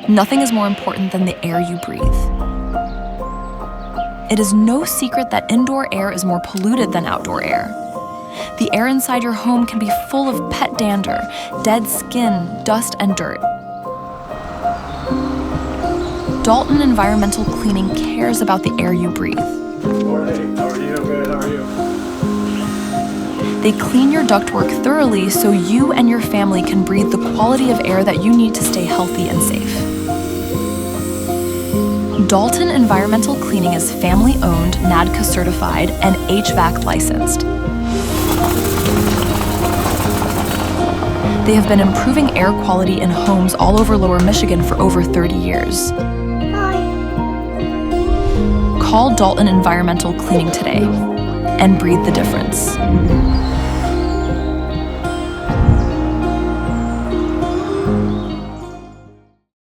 Nothing is more important than the air you breathe. It is no secret that indoor air is more polluted than outdoor air. The air inside your home can be full of pet dander, dead skin, dust, and dirt. Dalton Environmental Cleaning cares about the air you breathe. Morning. How are you? Good. How are you? They clean your ductwork thoroughly so you and your family can breathe the quality of air that you need to stay healthy and safe. Dalton Environmental Cleaning is family-owned, NADCA certified, and HVAC licensed. They have been improving air quality in homes all over Lower Michigan for over 30 years. Call Dalton Environmental Cleaning today and breathe the difference.